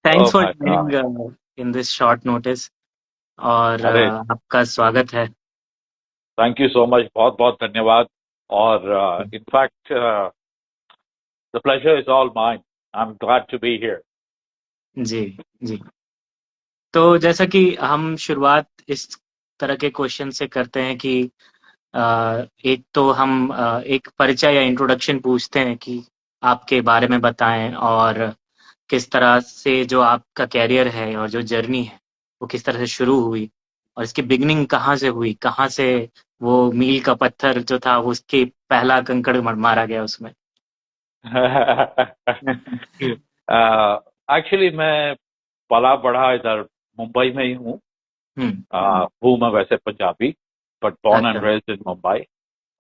Thanks oh for my God. Joining in this short notice. और अरे, आपका स्वागत है। थैंक यू सो मच, बहुत बहुत धन्यवाद। और in fact the pleasure is all mine. I am glad to be here. जी जी। तो जैसा कि हम शुरुआत इस तरह के क्वेश्चन से करते हैं कि एक तो हम एक परिचय या इंट्रोडक्शन पूछते हैं कि आपके बारे में बताएं, और किस तरह से जो आपका कैरियर है और जो जर्नी है वो किस तरह से शुरू हुई, और इसकी बिगनिंग कहाँ से हुई, कहाँ से वो मील का पत्थर जो था वो उसके पहला कंकड़ मारा गया उसमें। एक्चुअली मैं पला बढ़ा इधर मुंबई में ही हूँ। हम्म। हूँ मैं वैसे पंजाबी, बट बॉर्न अच्छा। And raised in Mumbai.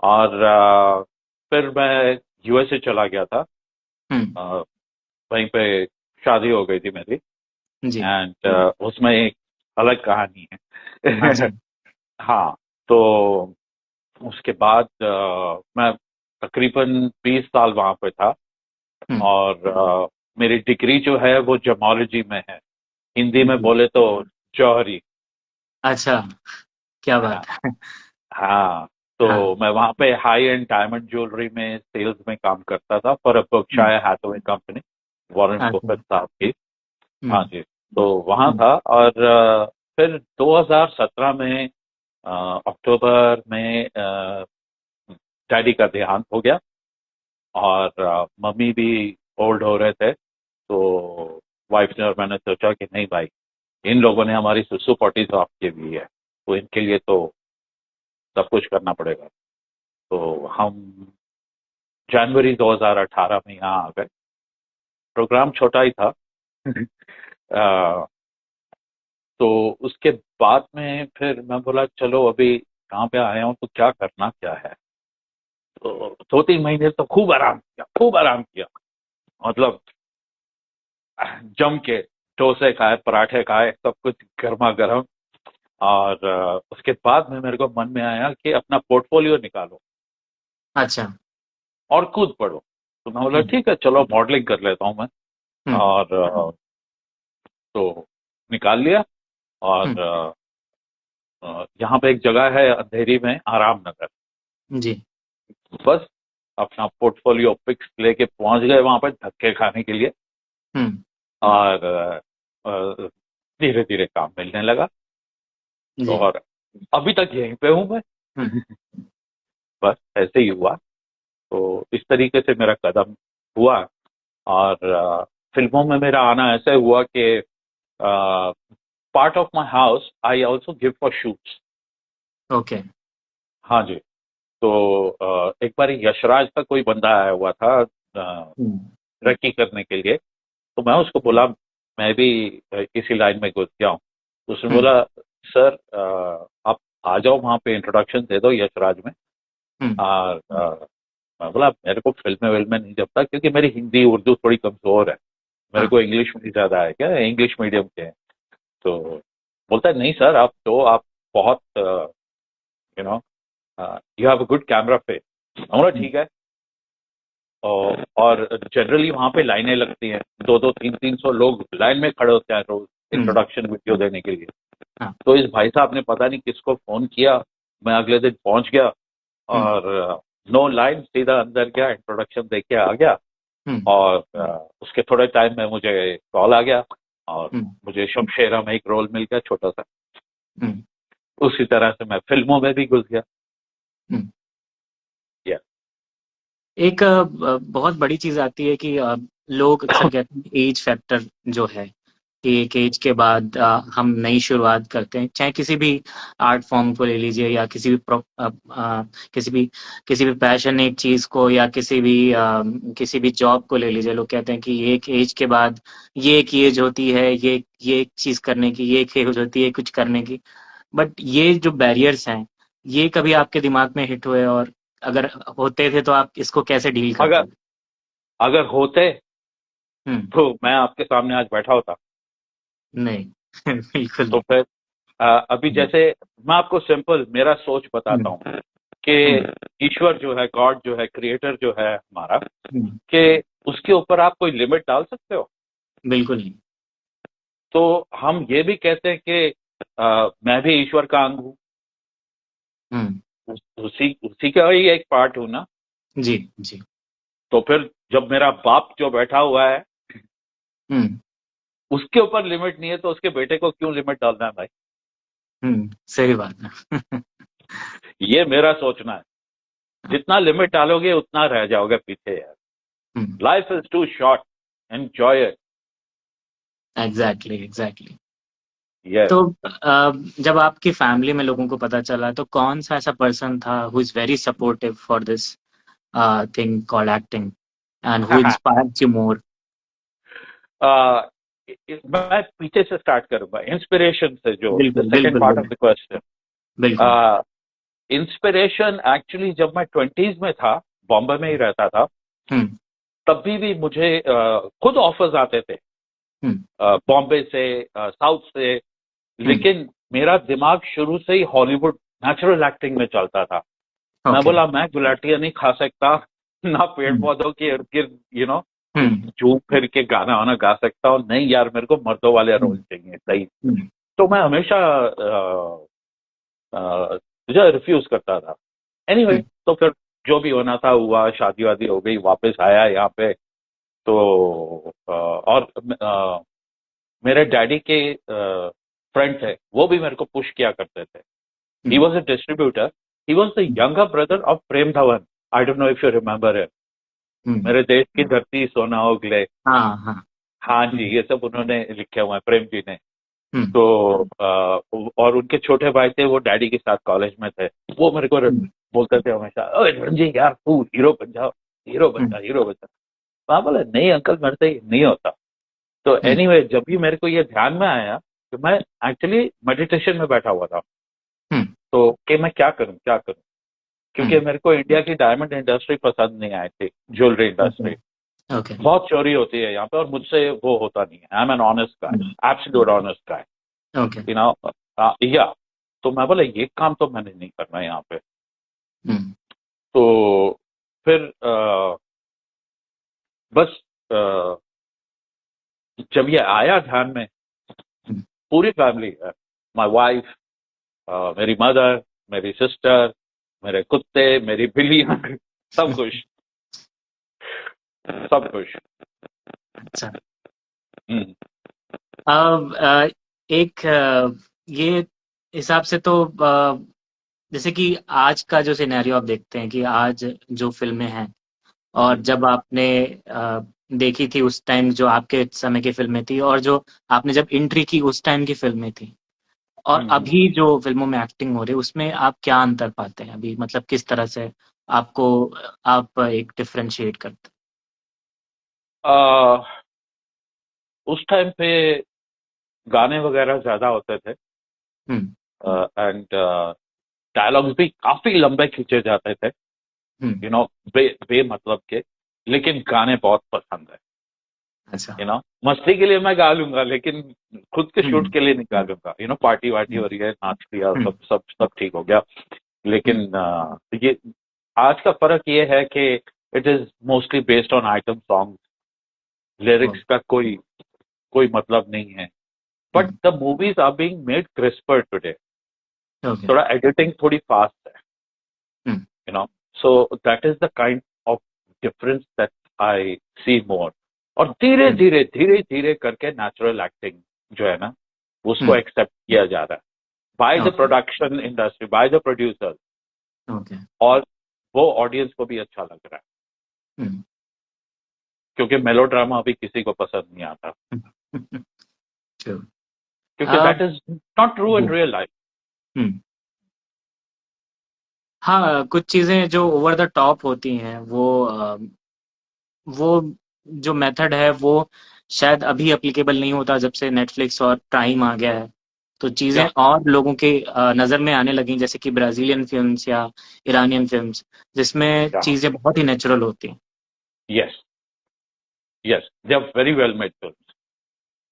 और फिर मैं यूएसए चला गया था। हम्म। uh, वहीं पे शादी हो गई थी मेरी। जी। एंड उसमें एक अलग कहानी अच्छा। है। हाँ। तो उसके बाद मैं तकरीबन 20 साल वहां पे था। हम्म। और मेरी डिग्री जो है वो जमोलॉजी में है। हिंदी में जी। बोले तो जौहरी। अच्छा, क्या हाँ। बात है। हाँ। हाँ। तो मैं वहां पे हाई एंड डायमंड ज्वेलरी में सेल्स में काम करता था for a hmm. Berkshire Hathaway company, Warren अच्छा। बफेट साहब की। हाँ हम्म। जी। तो वहां हम्म। था। और फिर 2017 में अक्टूबर में डैडी का देहांत हो गया। और मम्मी भी ओल्ड हो रहे थे। तो वाइफ ने और मैंने सोचा कि नहीं भाई, इन लोगों ने हमारी सुसु पॉटी साफ की हुई है, तो इनके लिए तो सब कुछ करना पड़ेगा। तो हम जनवरी 2018 में यहाँ आ गए। प्रोग्राम छोटा ही था। अ, तो उसके बाद में फिर मैं बोला चलो अभी यहाँ पे आया हूँ तो क्या करना क्या है। तो 2-3 महीने तो खूब आराम किया, खूब आराम किया। मतलब जम के डोसे खाए, पराठे खाए, सब कुछ गर्मा गर्म। और उसके बाद में मेरे को मन में आया कि अपना पोर्टफोलियो निकालो अच्छा। और खुद पढ़ो। तो मैं बोला हम्म। ठीक है चलो मॉडलिंग कर लेता हूँ मैं। हम्म। और तो निकाल लिया। और हम्म। यहाँ पे एक जगह है अंधेरी में, आराम नगर। जी। बस अपना पोर्टफोलियो पिक्स लेके पहुंच गए वहां पर धक्के खाने के लिए। हम्म। और धीरे धीरे काम मिलने लगा। जी। और अभी तक यहीं पे हूं मैं। हम्म। बस ऐसे ही हुआ। तो इस तरीके से मेरा कदम हुआ। और फिल्मों में मेरा आना ऐसे हुआ कि part of my house I also give for shoots. Okay. हाँ जी। तो एक बार यशराज का कोई बंदा आया हुआ था हम्म। तरक्की करने के लिए। तो मैं उसको बोला मैं भी इसी लाइन में घुस गया हूँ। तो उसने हम्म। बोला सर आप आ जाओ वहाँ पे इंट्रोडक्शन दे दो यशराज में। हम्म। और मैं बोला मेरे को फिल्में विल्में नहीं जमता क्योंकि मेरी हिंदी उर्दू थोड़ी कमजोर है। मेरे हाँ। को इंग्लिश में ज्यादा है, क्या इंग्लिश मीडियम के हैं। तो बोलता है नहीं सर आप तो आप बहुत you know you have a good camera पे। मैं बोला हम्म। ठीक है। और जनरली वहां पे लाइनें लगती हैं, 200-300 लोग लाइन में खड़े होते हैं रोज हम्म। इंट्रोडक्शन वीडियो देने के लिए। हाँ। तो इस भाई साहब ने पता नहीं किसको फोन किया, मैं अगले दिन पहुंच गया। हम्म। और नो लाइन सीधा अंदर गया, इंट्रोडक्शन दे के आ गया। हम्म। और उसके थोड़े टाइम में मुझे कॉल आ गया। और हम्म। मुझे शमशेरा में एक रोल मिल गया छोटा सा। हम्म। उसी तरह से मैं फिल्मों में भी घुस गया। हम्म। या एक बहुत बड़ी चीज आती है कि लोग अक्सर कहते हैं एज फैक्टर जो है, कि एक एज के बाद हम नई शुरुआत करते हैं, चाहे किसी भी आर्ट फॉर्म को ले लीजिए, या किसी भी किसी भी पैशनेट चीज को, या किसी भी जॉब को ले लीजिए। लोग कहते हैं कि एक एज के बाद ये एक एज होती है, ये एक चीज करने की, ये एक एज होती है कुछ करने की। बट ये जो बैरियर्स हैं, ये कभी आपके दिमाग में हिट हुए, और अगर होते थे तो आप इसको कैसे डील अगर करते थे? अगर होते हम्म। तो मैं आपके सामने आज बैठा होता। नहीं। बिल्कुल तो नहीं। फिर अभी हम्म। जैसे मैं आपको सिंपल मेरा सोच बताता हम्म। हूँ कि हम्म। ईश्वर जो है, गॉड जो है, क्रिएटर जो है हमारा, हम्म। कि उसके ऊपर आप कोई लिमिट डाल सकते हो? बिल्कुल नहीं। तो हम ये भी कहते हैं कि मैं भी ईश्वर का अंग हूँ, हम्म। उसी उसी का ही एक पार्ट हूँ ना। जी जी। तो फिर जब मेरा बाप जो बैठा हुआ है हम्म उसके ऊपर लिमिट नहीं है, तो उसके बेटे को क्यों लिमिट डालना है भाई? सही बात है। ये मेरा सोचना है। जितना लिमिट डालोगे उतना रह जाओगे पीछे यार। Life is too short, enjoy it. Exactly exactly. Yes. तो जब आपकी फैमिली में लोगों को पता चला, तो कौन सा ऐसा पर्सन था who is very supportive for this thing called acting, and who inspires you more? मैं पीछे से स्टार्ट करूंगा, इंस्पिरेशन से, जो द बिल्कुल सेकंड बिल्कुल पार्ट ऑफ बिल्कुल। The question. बिल्कुल। इंस्पिरेशन एक्चुअली जब मैं 20s में था, बॉम्बे में ही रहता था, हम्म तब भी मुझे खुद ऑफर्स आते थे, हम्म बॉम्बे से, साउथ से। हम्म। लेकिन मेरा दिमाग शुरू से ही हॉलीवुड नेचुरल एक्टिंग में चलता था। मैं ओके। बोला मैं गुलाटियां नहीं खा सकता, ना पेड़ हम्म पौधों के इर्द गिर्द हम्म झूम फिर के गाना वाना गा सकता हूँ। नहीं यार, मेरे को मर्दों वाले रोल हम्म चाहिए, सही। हम्म तो मैं हमेशा जो रिफ्यूज करता था। एनीवे, हम्म तो फिर जो भी होना था हुआ, शादी वादी हो गई, वापस आया यहाँ पे। तो और मेरे डैडी के फ्रेंड थे, वो भी मेरे को पुश किया करते थे। He hmm was a distributor. He was the younger brother of Prem Dhawan. I don't know if you remember it. Hmm. मेरे देश की धरती सोना उगले। हाँ हाँ। हाँ जी, हम्म ये सब उन्होंने लिखे हुए हैं, प्रेम जी ने। हम्म तो और उनके छोटे भाई थे, वो डैडी के साथ कॉलेज में थे। वो मेरे को हम्म बोलते थे हमेशा, ओए रणजी यार, तू हीरो बन जाओ, हीरो बन जा, हम्म हीरो बन जा। तो मैं बोला नहीं अंकल, मेरे से नहीं होता। तो हम्म एनीवे, जब भी मेरे को ये ध्यान में आया, तो मैं एक्चुअली मेडिटेशन में बैठा हुआ था। हम्म तो कि मैं क्या करूं क्या करूं, क्योंकि हम्म। मेरे को इंडिया की डायमंड इंडस्ट्री पसंद नहीं आई थी, ज्वेलरी ओके इंडस्ट्री। ओके। बहुत चोरी होती है यहाँ पे, और मुझसे वो होता नहीं है। आई am an honest guy, absolute honest guy, okay. You know. या तो मैं बोला ये काम तो मैंने नहीं करना है यहाँ पे। हम्म तो फिर बस जब ये आया ध्यान में, हम्म। पूरी फैमिली, माय वाइफ, मेरी मदर, मेरी सिस्टर, मेरे कुत्ते, मेरी बिल्लियां, सब खुश, सब खुश। अच्छा। हम्म, अब एक ये हिसाब से तो जैसे कि आज का जो सिनेरियो आप देखते हैं कि आज जो फिल्में हैं, और जब आपने अ, देखी थी उस टाइम जो आपके समय की फिल्में थी, और जो आपने जब एंट्री की उस टाइम की फिल्में थी, और हम्म। अभी जो फिल्मों में एक्टिंग हो रही है, उसमें आप क्या अंतर पाते हैं अभी, मतलब किस तरह से आपको आप एक डिफरेंशिएट करते अ, उस टाइम पे गाने वगैरह ज्यादा होते थे, हैं? एंड डायलॉग्स भी काफी लंबे खींचे जाते थे, हम्म। यू नो, बे मतलब के। लेकिन गाने बहुत पसंद है, अच्छा। You know. मस्ती के लिए मैं गा लूंगा, लेकिन खुद के शूट हम्म के लिए नहीं गा लूंगा। पार्टी वार्टी हम्म हो रही है, नाच लिया, हम्म सब सब सब ठीक हो गया। हम्म। लेकिन ये आज का फर्क ये है कि it is mostly based on item song. ओ, लिरिक्स का कोई कोई मतलब नहीं है। But hmm. The movies are being made crisper today. Okay. थोड़ा एडिटिंग थोड़ी फास्ट है, hmm you know. So that is the kind of difference that I see more. और धीरे हम्म धीरे धीरे धीरे करके नेचुरल एक्टिंग जो है ना, उसको हम्म। एक्सेप्ट किया जा रहा है by the okay production industry, by the producer. Okay. और वो ऑडियंस को भी अच्छा लग रहा है, हम्म। क्योंकि मेलोड्रामा अभी किसी को पसंद नहीं आता, True. क्योंकि that is not true in जी। Real life. हम्म। हाँ, कुछ चीजें जो ओवर द टॉप होती हैं, वो जो मेथड है वो शायद अभी एप्लीकेबल नहीं होता, जब से नेटफ्लिक्स और प्राइम आ गया है। तो चीजें या और लोगों के नजर में आने लगी, जैसे कि ब्राजीलियन फिल्म्स या ईरानियन फिल्म्स, जिसमें या चीजें बहुत ही नेचुरल होती हैं। Yes, yes, they are very well made film.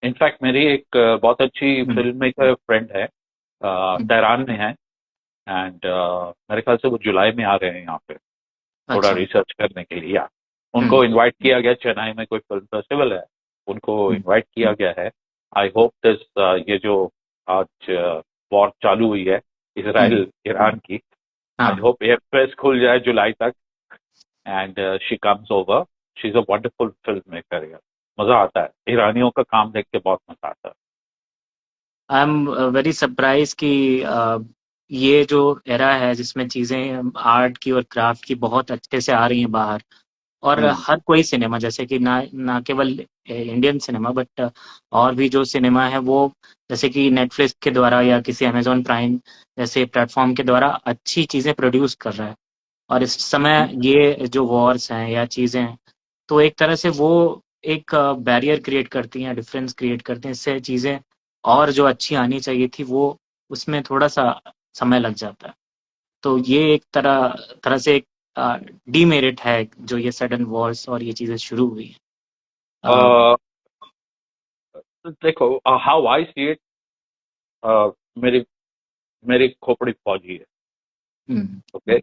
In fact मेरी एक बहुत अच्छी हम्म फिल्म मेकर फ्रेंड है, हम्म। तेहरान में है। एंड मेरे ख्याल से वो जुलाई में आ रहे हैं यहाँ पे, थोड़ा अच्छा। रिसर्च करने के लिए। या हम्म उनको इनवाइट किया गया, चेन्नई में कोई फिल्म फेस्टिवल है, उनको हम्म इनवाइट किया गया है। आई होप दिस ये जो आज वॉर चालू हुई है इसराइल ईरान की, आई हाँ। होप एयरस्पेस खुल जाए जुलाई तक and she comes over. She is a wonderful film maker यार, मजा आता है, ईरानियों का काम देख के बहुत मजा आता है। आई एम वेरी सरप्राइज कि ये जो एरा है जिसमें चीजें आर्ट की और क्राफ्ट की बहुत अच्छे से आ रही हैं बाहर, और हम्म। हर कोई सिनेमा, जैसे कि ना ना केवल इंडियन सिनेमा बट और भी जो सिनेमा है वो, जैसे कि नेटफ्लिक्स के द्वारा या किसी अमेजोन प्राइम जैसे प्लेटफॉर्म के द्वारा अच्छी चीजें प्रोड्यूस कर रहा है। और इस समय ये जो वॉर्स हैं या चीजें हैं, तो एक तरह से वो एक बैरियर क्रिएट करती हैं, डिफरेंस क्रिएट करती हैं, इससे चीजें और जो अच्छी आनी चाहिए थी वो उसमें थोड़ा सा समय लग जाता है। तो ये एक तरह तरह से एक डीमेरिट है जो ये सडन वॉर्स और ये चीजें शुरू हुई हैं। अ, देखो, हाउ आई सी इट, मेरी मेरी खोपड़ी फौजी है। हम्म। ओके,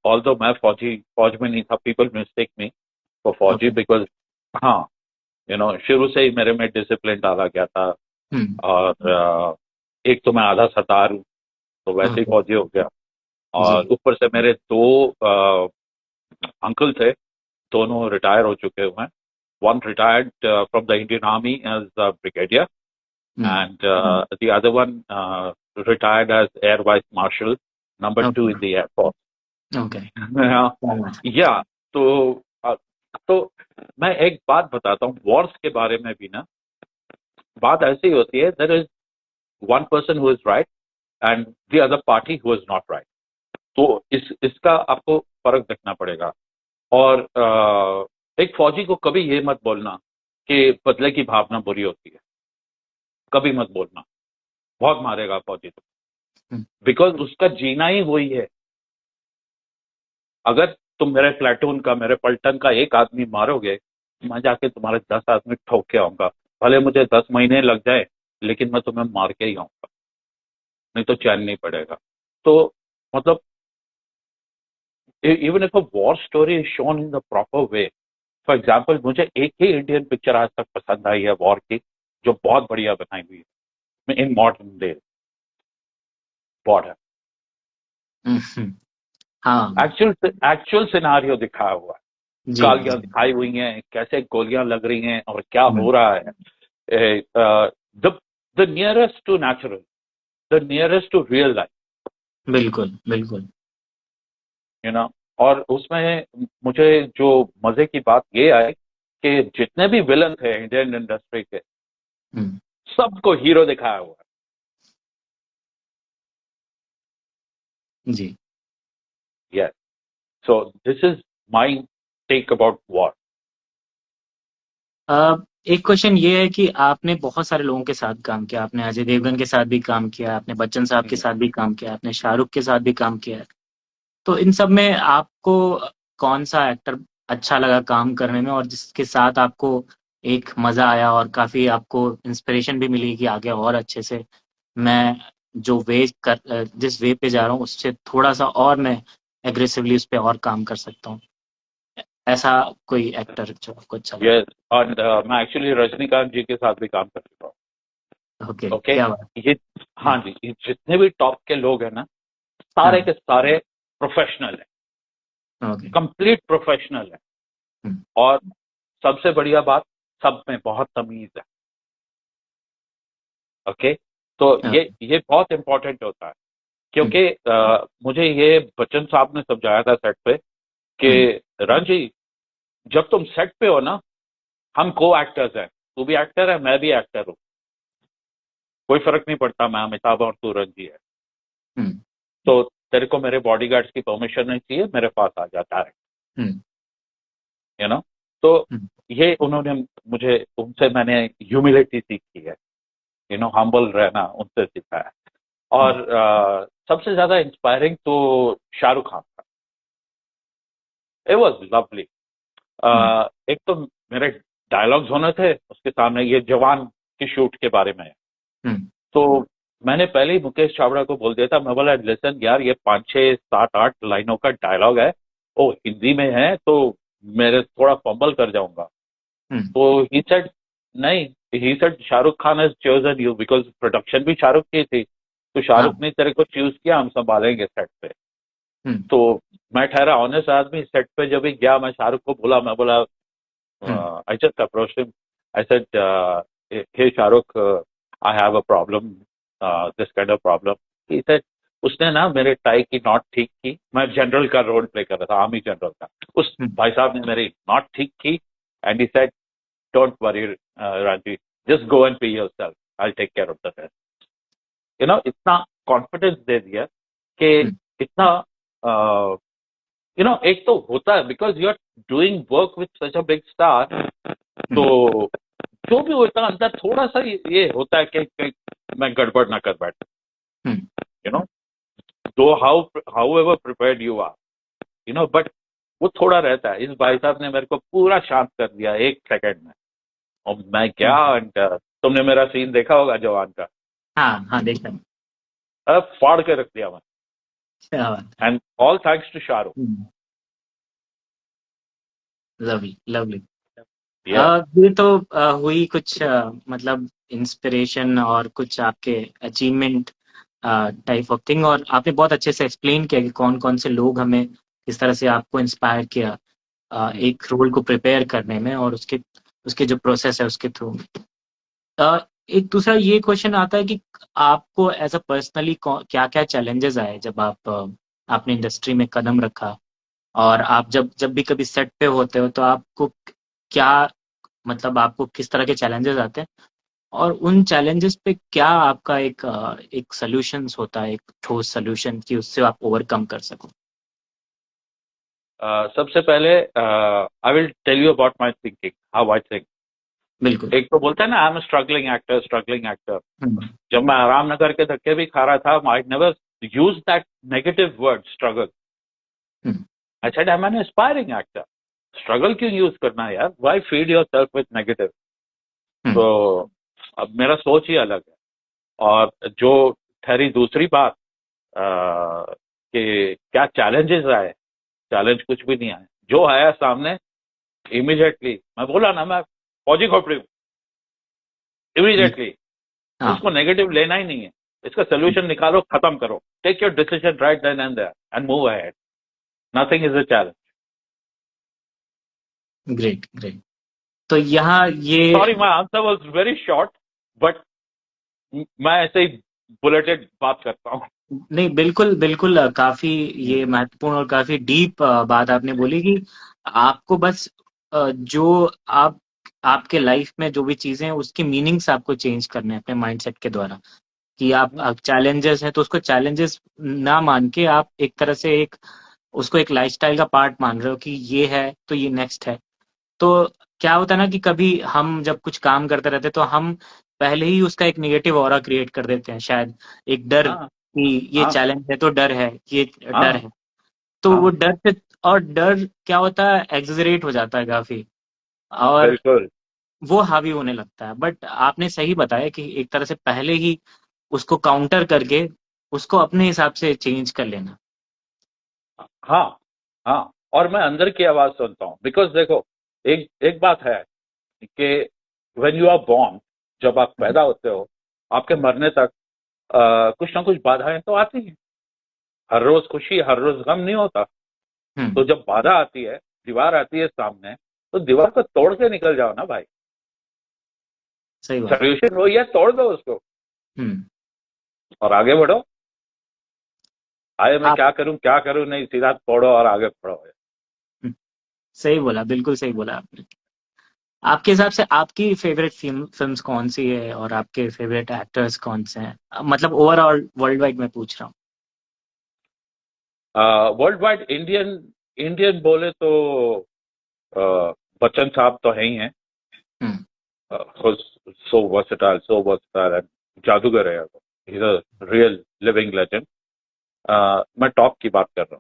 ऑल्दो मैं फौज में नहीं था, पीपल मिस्टेक मी फॉर फौजी ओके। बिकॉज, हाँ, शुरू से ही मेरे में डिसिप्लिन डाला गया था। हम्म। और एक तो मैं आधा सरदार हूँ, तो वैसे ही ओके। फौजी हो गया। और जी। ऊपर से मेरे दो अंकल थे, दोनों रिटायर हो चुके हुए हैं। One retired from the Indian army as brigadier, hmm. and the other one retired as Air Vice Marshal, number two okay. in the Air Force. Okay. Yeah, क्या बात है। yeah, तो मैं एक बात बताता हूँ, वॉर्स के बारे में भी ना बात ऐसी होती है, there is one person who is right and the other party who is not right. तो इसका आपको फर्क देखना पड़ेगा। और एक फौजी को कभी ये मत बोलना कि बदले की भावना बुरी होती है, कभी मत बोलना, बहुत मारेगा फौजी तो, हम्म। बिकॉज उसका जीना ही वही है। अगर तुम मेरे प्लेटून का, मेरे पलटन का एक आदमी मारोगे, मैं जाके तुम्हारे 10 आदमी ठोक के आऊंगा, भले मुझे 10 महीने लग जाए, लेकिन मैं तुम्हें मार के ही आऊंगा, नहीं तो चैन नहीं पड़ेगा। तो मतलब, even if a war story is shown in the proper way, for example, मुझे एक ही इंडियन पिक्चर आज तक पसंद आई है वॉर की, जो बहुत बढ़िया बनाई हुई है इन मॉडर्न डे, बॉर्डर। हम्म। हाँ। एक्चुअल एक्चुअल सिनारियो दिखाया हुआ है, जी गालियां जी। दिखाई हुई हैं, कैसे गोलियां लग रही हैं और क्या हो हम्म। रहा है। The the nearest to natural, the nearest to real life, बिल्कुल बिल्कुल। You know. और उसमें मुझे जो मजे की बात ये आई कि जितने भी विलन थे इंडियन इंडस्ट्री के, हम्म। सबको हीरो दिखाया हुआ जी। है। Yes, so this is my take about war. एक क्वेश्चन ये है कि आपने बहुत सारे लोगों के साथ काम किया, आपने अजय देवगन के साथ भी काम किया, आपने बच्चन साहब के साथ भी काम किया, आपने शाहरुख के साथ भी काम किया है। तो इन सब में आपको कौन सा एक्टर अच्छा लगा काम करने में, और जिसके साथ आपको एक मजा आया और काफी आपको इंस्पिरेशन भी मिली कि आगे और अच्छे से मैं जो जिस वे पे जा रहा हूँ उससे थोड़ा सा और मैं एग्रेसिवली उस पर और काम कर सकता हूँ, ऐसा कोई एक्टर जो आपको अच्छा लगा। यस, और मैं एक्चुअली रजनीकांत जी के साथ भी काम कर चुका हूँ। ओके, ओके, क्या बात। ये, हाँ जी, ये जितने भी टॉप के लोग हैं ना, सारे हाँ। के सारे प्रोफेशनल हैं, ओके। कंप्लीट प्रोफेशनल है। और सबसे बढ़िया बात, सब में बहुत तमीज है। ओके, तो ये बहुत इंपॉर्टेंट होता है, क्योंकि मुझे ये बच्चन साहब ने समझाया था सेट पे कि रणजी, जब तुम सेट पे हो ना, हम को एक्टर्स हैं, तू भी एक्टर है, मैं भी एक्टर हूँ, कोई फर्क नहीं पड़ता मैं अमिताभ और तू रणजी है, तो तेरे को मेरे बॉडीगार्ड्स की परमिशन नहीं चाहिए, मेरे पास आ जाता है, यू नो। तो ये उन्होंने मुझे, उनसे मैंने ह्यूमिलिटी सीखी है, हम्बल रहना उनसे सीखा है। और सबसे ज्यादा इंस्पायरिंग तो शाहरुख खान था। It was lovely. एक तो मेरे डायलॉग्स होने थे उसके सामने, ये जवान की शूट के बारे में है, तो मैंने पहले ही मुकेश छाबड़ा को बोल दिया था, मैं बोला लिसन यार, ये 5 6 7 8 लाइनों का डायलॉग है, ओ हिंदी में है, तो मेरे थोड़ा फंबल कर जाऊंगा। तो ही सेड नहीं, he said Shahrukh Khan has chosen you because production भी शाहरुख की थी, तो हाँ। शाहरुख ने तेरे को चूज किया, हम संभालेंगे सेट पे। हम्म। तो मैं ठहरा ऑनेस्ट आदमी, सेट पे जब भी गया मैं शाहरुख को बोला, मैं बोला hmm. I just approach him, I said hey Shahrukh, I have a problem, this kind of problem. He said, उसने ना मेरे टाई की नॉट ठीक की, मैं जनरल का रोल प्ले कर रहा था, आर्मी जनरल का, उस हम्म। भाई साहब ने मेरी नॉट ठीक की, and he said don't worry Raji, just go and be yourself, I will take care of the rest. इतना कॉन्फिडेंस दे दिया कि हम्म। इतना एक तो होता है because you are doing work with such a big star, तो हम्म। जो भी होता है अंदर थोड़ा सा ये होता है कि मैं गड़बड़ ना कर बैठ, hmm. You know though however prepared you are, but वो थोड़ा रहता है। इस भाई साहब ने मेरे को पूरा शांत कर दिया 1 सेकंड में, और मैं क्या, हम्म। and, तुमने मेरा सीन देखा होगा जवान का, हाँ हाँ, देखता हूँ। फाड़ के रख दिया मैं, क्या बात है। And all thanks to Shahrukh. Lovely lovely. Yes. ये तो हुई कुछ मतलब इंस्पिरेशन और कुछ आपके अचीवमेंट टाइप ऑफ थिंग, और आपने बहुत अच्छे से एक्सप्लेन किया कि कौन कौन से लोग हमें किस तरह से आपको इंस्पायर किया एक रोल को प्रिपेयर करने में, और उसके उसके जो प्रोसेस है उसके थ्रू। एक दूसरा ये क्वेश्चन आता है कि आपको एज अ पर्सनली क्या क्या चैलेंजेस आए जब आप आपने इंडस्ट्री में कदम रखा, और आप जब जब भी कभी सेट पे होते हो तो आपको क्या, मतलब आपको किस तरह के चैलेंजेस आते हैं, और उन चैलेंजेस पे क्या आपका एक सॉल्यूशंस होता है, एक ठोस सॉल्यूशन कि उससे आप ओवरकम कर सको। सबसे पहले I will tell you about my thinking, how I think. बिल्कुल। एक तो बोलता है ना, I am struggling actor, struggling actor. Hmm. जब मैं आराम नगर के धक्के भी खा रहा था, I never use that negative word struggle. Hmm. I said I am an aspiring actor. Struggle क्यों यूज करना है यार, why feed yourself with negative. Hmm. तो अब मेरा सोच ही अलग है। और जो ठहरी दूसरी बात, कि क्या चैलेंजेस आए, चैलेंज कुछ भी नहीं आए। जो आया सामने, इमीडिएटली मैं बोला ना, मैं फौजी खोपड़ी हूँ, हम्म। इमीडिएटली हाँ। उसको नेगेटिव लेना ही नहीं है, इसका सोल्यूशन निकालो, खत्म करो, take your decision right then and there and move ahead, nothing is a challenge. Great great. तो यहाँ ये sorry my answer was very short, but मैं ऐसे ही बुलेटेड बात करता हूँ। नहीं, बिल्कुल बिल्कुल, काफी ये महत्वपूर्ण और काफी डीप बात आपने बोली कि आपको बस जो आप आपके लाइफ में जो भी चीजें हैं उसकी मीनिंग्स आपको चेंज करने हैं अपने माइंडसेट के द्वारा, कि आप चैलेंजेस हैं तो उसको चैलेंजेस ना मान के आप एक तरह से एक उसको एक लाइफस्टाइल का पार्ट मान रहे हो कि ये है तो ये नेक्स्ट है। तो क्या होता है ना कि कभी हम जब कुछ काम करते रहते हैं तो हम पहले ही उसका एक नेगेटिव ऑरा क्रिएट कर देते हैं, शायद एक डर हाँ कि ये हाँ चैलेंज है तो डर है, ये डर हाँ है। तो वो हाँ, डर से, और डर क्या होता है, एग्जरेट हो जाता है काफी, और बिल्कुल। वो हावी होने लगता है। बट आपने सही बताया कि एक तरह से पहले ही उसको काउंटर करके उसको अपने हिसाब से चेंज कर लेना। हाँ हाँ, और मैं अंदर की आवाज सुनता हूँ, बिकॉज देखो, एक एक बात है कि व्हेन यू आर बॉर्न, जब आप पैदा होते हो, आपके मरने तक कुछ ना कुछ बाधाएं तो आती हैं। हर रोज खुशी, हर रोज गम नहीं होता। हम्म। तो जब बाधा आती है, दीवार आती है सामने, तो दीवार को तोड़ के निकल जाओ ना भाई। सही बात। सोल्यूशन वही है, तोड़ दो उसको हम्म। और आगे बढ़ो। आए मैं आप क्या करूं, नहीं, सीधा तोड़ो और आगे बढ़ो। हम्म, सही बोला, बिल्कुल सही बोला आपने। आपके हिसाब से आपकी फेवरेट फिल्म्स कौन सी है, और आपके फेवरेट एक्टर्स कौन से हैं, मतलब ओवरऑल वर्ल्ड वाइड मैं पूछ रहा वर्ल्ड वाइड इंडियन, इंडियन बोले तो बच्चन साहब तो है ही हैं। हूँ। सो वर्सटाइल एंड जादूगर है। Is a real living legend. मैं टॉप की बात कर रहा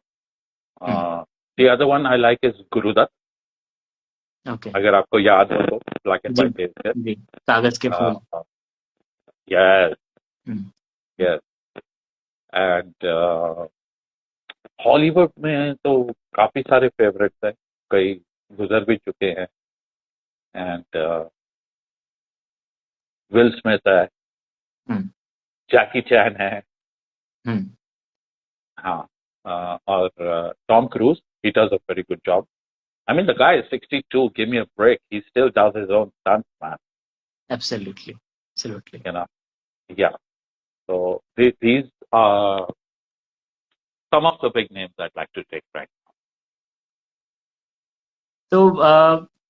हम्म। हूँ। The other one I like is Gurudatt, okay. अगर आपको याद हो तो, black and ji white days है। जी, कागज के फूल। Yes hmm. Yes. And Hollywood में तो काफी सारे फेवरेट्स हैं, कई गुजर भी चुके हैं। एंड विल स्मिथ है, हम्म। जैकी चैन है, हम्म। हाँ, और Tom cruise, he does a very good job. I mean, the guy is 62. Give me a break. He still does his own stunts, man. Absolutely, absolutely. You know, yeah. So these are some of the big names I'd like to take right. तो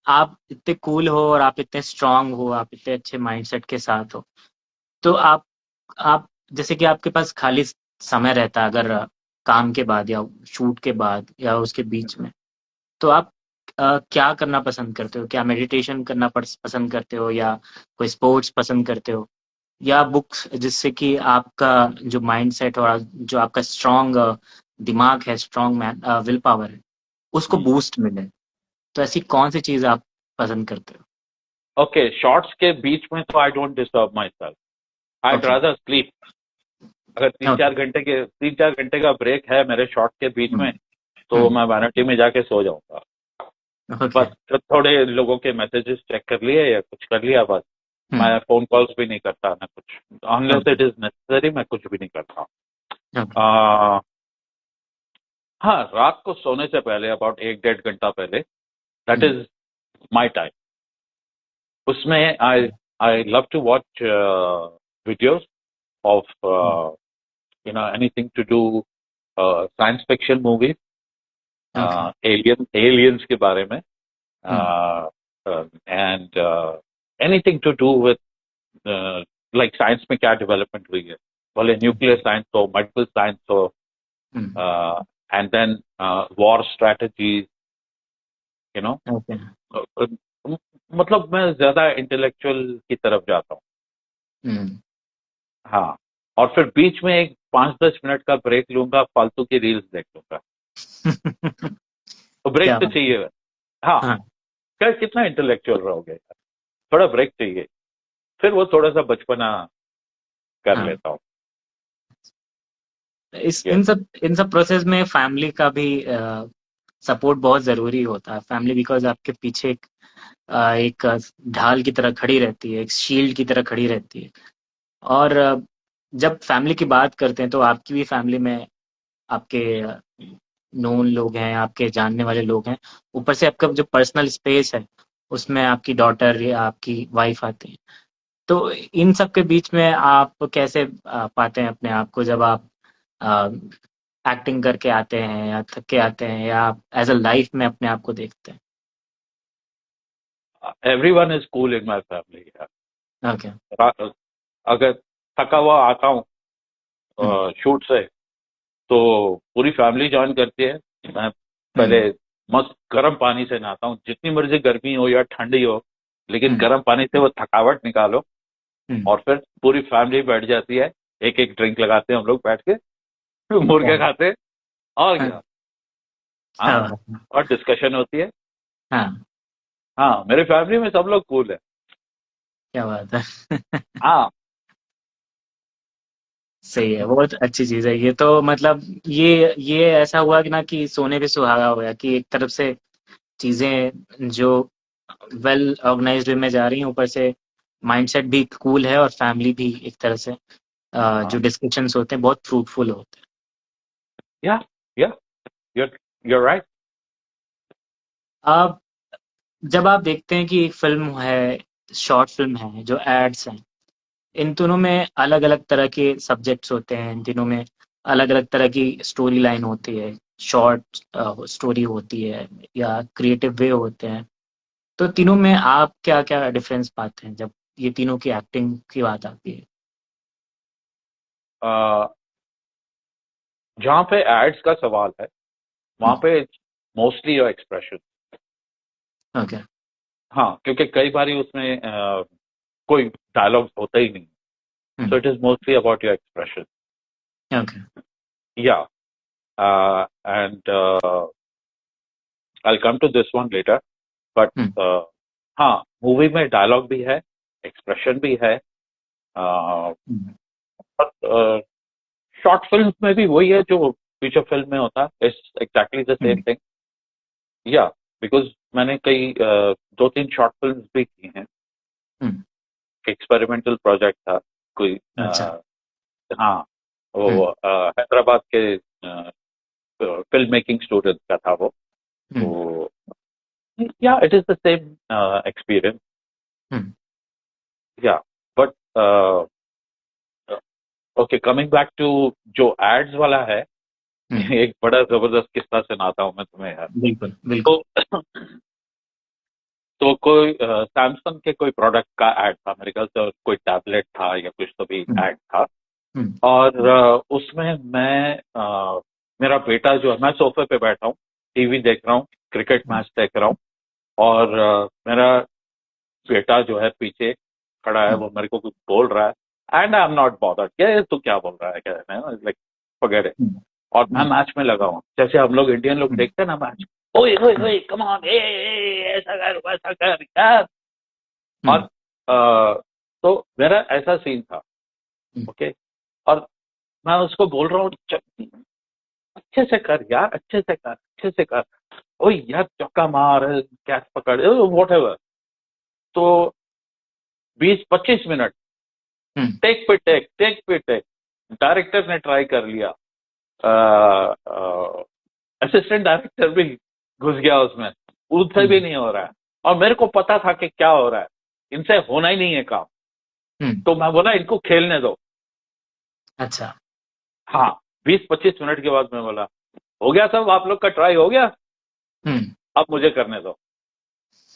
आप इतने cool हो और आप इतने strong हो, आप इतने अच्छे माइंडसेट के साथ हो, तो आप जैसे कि आपके पास खाली समय रहता है अगर काम के बाद या शूट के बाद या उसके बीच में, तो आप क्या करना पसंद करते हो? क्या मेडिटेशन करना पसंद करते हो, या कोई स्पोर्ट्स पसंद करते हो, या बुक्स, जिससे कि आपका जो माइंड सेट और जो आपका स्ट्रांग दिमाग है, स्ट्रांग विल पावर है, उसको Hmm. बूस्ट मिले? तो ऐसी कौन सी चीज आप पसंद करते हो? Okay, शॉर्ट्स के बीच में तो I don't disturb my self, I okay. Rather sleep. अगर ओके। 3-4 घंटे का ब्रेक है मेरे शॉर्ट के बीच में, तो हम्म। मैं वैनिटी में जाके सो जाऊंगा। ओके। बस थोड़े लोगों के मैसेजेस चेक कर लिए या कुछ कर लिया, बस। हम्म। मैं फोन कॉल्स भी नहीं करता ना कुछ, unless okay. It is necessary मैं कुछ भी नहीं करता। ओके। आ, हाँ, रात को सोने से पहले अबाउट 1-1.5 घंटा पहले, that hmm. Is my time. उसमें I I love to watch videos of anything to do science fiction movies, okay. Aliens के बारे में, hmm. And anything to do with like science में क्या डेवलपमेंट हुई है, भले न्यूक्लियर साइंस हो, मेडिकल साइंस हो, hmm. And then war strategies, you know. Okay. मतलब मैं ज्यादा इंटेलेक्चुअल की तरफ जाता हूँ। हम्म। हाँ, और फिर बीच में एक 5-10 मिनट का ब्रेक लूंगा, फालतू की रील्स देख लूंगा। तो ब्रेक क्या तो बात है। चाहिए। हाँ, हाँ। क्या कितना इंटेलेक्चुअल रहोगे, थोड़ा ब्रेक चाहिए। फिर वो थोड़ा सा बचपना कर हाँ। लेता हूँ। इस यस। इन सब प्रोसेस में फैमिली का भी सपोर्ट बहुत जरूरी होता है। फैमिली बिकॉज आपके पीछे एक ढाल की तरह खड़ी रहती है, एक शील्ड की तरह खड़ी रहती है। और जब फैमिली की बात करते हैं तो आपकी भी फैमिली में आपके नोन लोग हैं, आपके जानने वाले लोग हैं, ऊपर से आपका जो पर्सनल स्पेस है उसमें आपकी डॉटर या आपकी वाइफ आती है। तो इन सब के बीच में आप कैसे पाते हैं अपने आप को, जब आप एक्टिंग करके आते हैं या थक के आते हैं, या आप एज अ लाइफ में अपने आप को देखते everyone is cool in my family. हैं? ओके। अगर थका हुआ आता हूँ हम्म। शूट से, तो पूरी फैमिली ज्वाइन करती है। मैं पहले हम्म। मस्त गर्म पानी से नहाता हूँ, जितनी मर्जी गर्मी हो या ठंडी हो, लेकिन हम्म। गर्म पानी से वो थकावट निकालो। हम्म। और फिर पूरी फैमिली बैठ जाती है, एक एक ड्रिंक लगाते हैं हम लोग बैठ के, क्या मुर्गे खाते हैं, और हाँ, क्या। क्या हाँ, बात है। और डिस्कशन होती है। हाँ, हाँ, मेरे फैमिली में सब लोग कूल है। क्या बात है। हाँ। सही है, बहुत अच्छी चीज है ये तो। मतलब ये ऐसा हुआ कि ना कि सोने पे सुहागा हो गया, कि एक तरफ से चीजें जो वेल ऑर्गेनाइज्ड वे में जा रही हैं, ऊपर से माइंडसेट भी कूल है, और फैमिली भी एक तरह से जो हाँ, डिस्कशंस होते हैं बहुत फ्रूटफुल होते या या यूर यूर राइट। हैं। अब जब आप देखते हैं कि एक फिल्म है, शॉर्ट फिल्म है, जो एड्स हैं, इन तीनों में अलग अलग तरह के सब्जेक्ट्स होते हैं, इन तीनों में अलग अलग तरह की स्टोरी लाइन होती है, शॉर्ट स्टोरी होती है या क्रिएटिव वे होते हैं। तो तीनों में आप क्या क्या डिफरेंस पाते हैं जब ये तीनों की एक्टिंग की बात आती है? जहाँ पे एड्स का सवाल है, वहां हम्म। पे मोस्टली योर एक्सप्रेशन। ओके। हाँ, क्योंकि कई बारी उसमें कोई डायलॉग होता ही नहीं, so hmm. It is mostly about your expression. Okay. Yeah and I come to this one later, but hmm. हाँ, मूवी में डायलॉग भी है, एक्सप्रेशन भी है, हम्म। शॉर्ट फिल्म में भी वही है जो फीचर फिल्म में होता है, it's exactly the same hmm. Thing. या बिकॉज मैंने कई 2-3 शॉर्ट फिल्म भी की हैं। हम्म। एक्सपेरिमेंटल प्रोजेक्ट था कोई। अच्छा। हाँ, वो हम्म। हैदराबाद के फिल्म मेकिंग स्टूडेंट का था वो। हम्म। तो yeah it is the same experience. Hmm. Yeah but okay, coming back to जो एड्स वाला है। हम्म। एक बड़ा जबरदस्त किस्सा सुनाता हूँ मैं तुम्हें यार। बिल्कुल बिल्कुल। तो तो कोई सैमसंग के कोई प्रोडक्ट का ऐड था मेरे ख्याल से, कोई टैबलेट था या कुछ तो भी हम्म। ऐड था। हम्म। और उसमें मैं मेरा बेटा जो है, मैं सोफे पे बैठा हूँ, टीवी देख रहा हूँ, क्रिकेट हम्म। मैच देख रहा हूँ। और मेरा बेटा जो है पीछे खड़ा है, हम्म। वो मेरे को कुछ बोल रहा है, and I am not bothered, क्या तू क्या बोल रहा है, क्या लाइक फॉरगेट इट। हम्म। और मैं हम्म। मैच में लगा हूँ, जैसे हम लोग इंडियन लोग हम्म। देखते हैं ना मैच। ओए ओए हम्म। ओए कम ऑन, ऐसा कर वैसा कर यार। और हम्म। तो मेरा ऐसा सीन था। हम्म। ओके। और मैं उसको बोल रहा हूँ, अच्छे से कर यार, अच्छे से कर, अच्छे से कर। ओ यार चौका मार, कैच पकड़, वॉट एवर। तो 20-25 मिनट हम्म। टेक पे टेक डायरेक्टर ने ट्राई कर लिया, असिस्टेंट डायरेक्टर भी घुस गया उसमें, उससे भी हम्म। नहीं हो रहा है। और मेरे को पता था कि क्या हो रहा है, इनसे होना ही नहीं है काम। हम्म। तो मैं बोला इनको खेलने दो। अच्छा। हाँ, 20-25 मिनट के बाद मैं बोला, हो गया सब, आप लोग का ट्राई हो गया, हम्म। अब मुझे करने दो।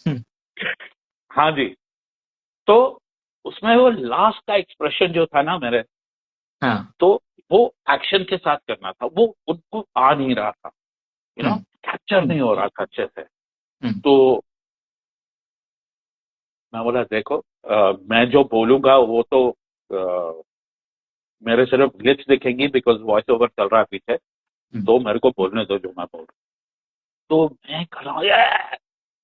हम्म। हाँ जी। तो उसमें वो लास्ट का एक्सप्रेशन जो था ना मेरे, हाँ। तो वो एक्शन के साथ करना था, वो उनको आ नहीं रहा था, हम्म। कैप्चर नहीं हो रहा था अच्छे से। हम्म। तो मैं बोला देखो, मैं जो बोलूंगा वो तो मेरे सिर्फ लिप्स दिखेंगी, बिकॉज वॉइस ओवर चल रहा है पीछे। हम्म। तो मेरे को बोलने दो जो मैं बोल रहा हूँ। तो मैं कर रहा हूँ,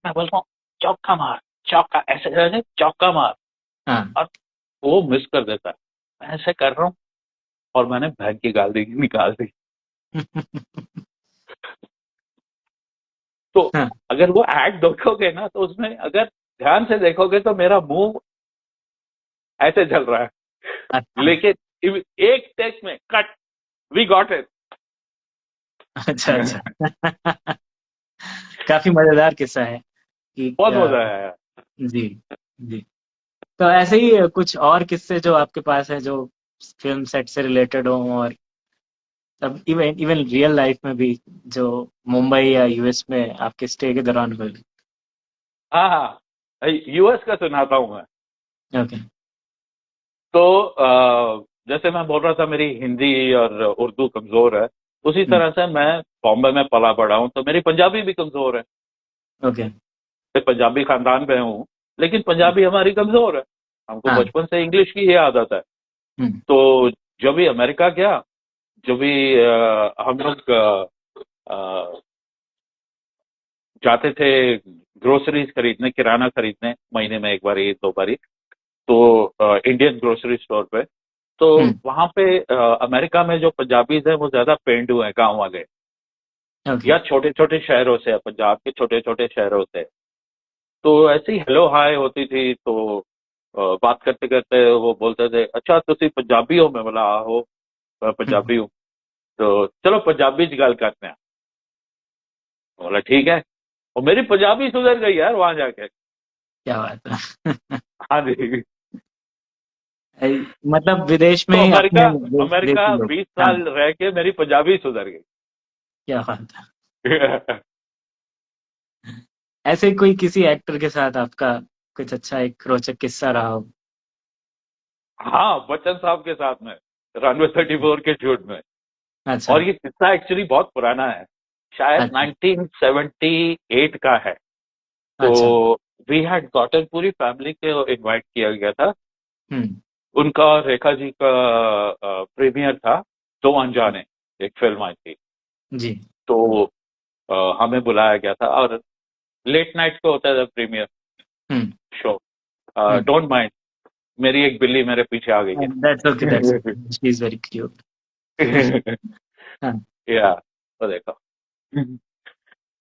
मैं बोल रहा हूँ चौका मार, चौका, ऐसे करके चौका मार। हाँ। और वो मिस कर देता है। मैं ऐसे कर रहा हूँ, और मैंने बहन की गाल दी, निकाल दी। तो हाँ। अगर वो ऐड देखोगे ना, तो उसमें अगर ध्यान से देखोगे तो मेरा मुंह ऐसे चल रहा है। अच्छा लेकिन एक टेक में कट, वी गॉट इट। अच्छा। अच्छा। काफी मजेदार किस्सा है कि बहुत मजा आया। जी जी। तो ऐसे ही कुछ और किस्से जो आपके पास है जो फिल्म सेट से रिलेटेड हो, और तब इवन इवन रियल लाइफ में भी, जो मुंबई या यूएस में आपके स्टे के दौरान हुए। हाँ हाँ, यूएस का सुनाता हूँ मैं। ओके। तो जैसे मैं बोल रहा था मेरी हिंदी और उर्दू कमजोर है, उसी हम्म। तरह से मैं बॉम्बे में पला बड़ा हूँ, तो मेरी पंजाबी भी कमजोर है। ओके। मैं पंजाबी खानदान में हूँ, लेकिन पंजाबी हमारी कमजोर है। हमको हाँ। बचपन से इंग्लिश की ही आदत है। हम्म। तो जब भी अमेरिका गया, जब भी हम लोग जाते थे ग्रोसरीज खरीदने, किराना खरीदने, महीने में एक बारी दो बारी, तो इंडियन ग्रोसरी स्टोर पे। तो हम्म। वहां पे अमेरिका में जो पंजाबीज हैं वो ज्यादा पेंड हुए हैं गांव वाले, ओके। या छोटे छोटे शहरों से, पंजाब के छोटे छोटे शहरों से। तो ऐसी हेलो हाय होती थी। तो बात करते करते वो बोलते थे, अच्छा तुसी पंजाबी हो? मैं बोला आहो, मैं हम्म। पंजाबी हूँ। तो चलो पंजाबी च गल करते हैं। बोला ठीक है। और मेरी पंजाबी सुधर गई यार वहां जाके। क्या बात है। हाँ जी। मतलब विदेश तो में अमेरिका, अपने अमेरिका देसी लोग। 20 हाँ। साल रह के मेरी पंजाबी सुधर क्या बात है। गई। ऐसे कोई किसी एक्टर के साथ आपका कुछ अच्छा एक रोचक किस्सा रहा हो? हाँ, बच्चन साहब के साथ में, रनवे 34 के शूट में। अच्छा। और ये किस्सा एक्चुअली बहुत पुराना है, शायद अच्छा। 1978 का है। तो अच्छा। वी हैड गॉटन, पूरी फैमिली को इनवाइट किया गया था। हम्म। उनका और रेखा जी का प्रीमियर था, दो अनजाने, एक फिल्म आई थी। जी। तो हमें बुलाया गया था, और लेट नाइट को होता था premiere hmm. Show. Hmm. Don't mind, मेरी एक बिल्ली मेरे पीछे आ गई दैट्स ओके, दैट्स है। She is very cute. हाँ। या, तो देखो।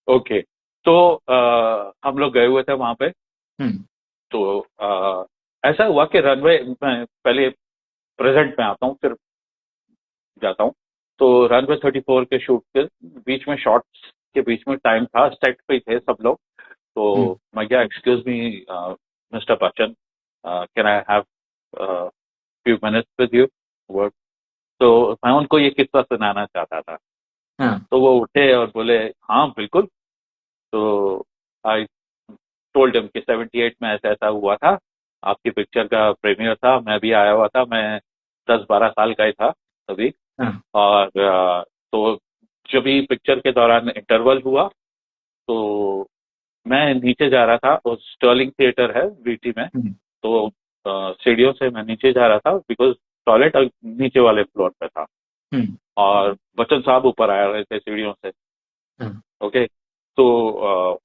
ओके। तो हम लोग गए हुए थे वहां पे। हम्म। तो ऐसा हुआ कि रनवे में पहले प्रेजेंट में आता हूँ, फिर जाता हूँ। तो रनवे 34 के शूट के बीच में, शॉट्स के बीच में टाइम था, सेट पे ही थे सब लोग। हम्म। तो मैं क्या, excuse me mister Bachchan, can I have few minutes with you word. तो मैं उनको ये किस्सा सुनाना चाहता था। हाँ। तो वो उठे और बोले हाँ बिल्कुल। तो आई टोल्ड हिम कि 78 में ऐसा ऐसा हुआ था, आपकी पिक्चर का प्रीमियर था, मैं भी आया हुआ था, मैं 10-12 साल का ही था तभी। हाँ। और तो जब भी पिक्चर के दौरान इंटरवल हुआ, तो मैं नीचे जा रहा था, उस स्टर्लिंग थिएटर है वीटी में। हम्म। तो सीढ़ियों से मैं नीचे जा रहा था, बिकॉज टॉयलेट नीचे वाले फ्लोर पे था, हम्म। और बच्चन साहब ऊपर आ रहे थे सीढ़ियों से। हाँ। ओके। तो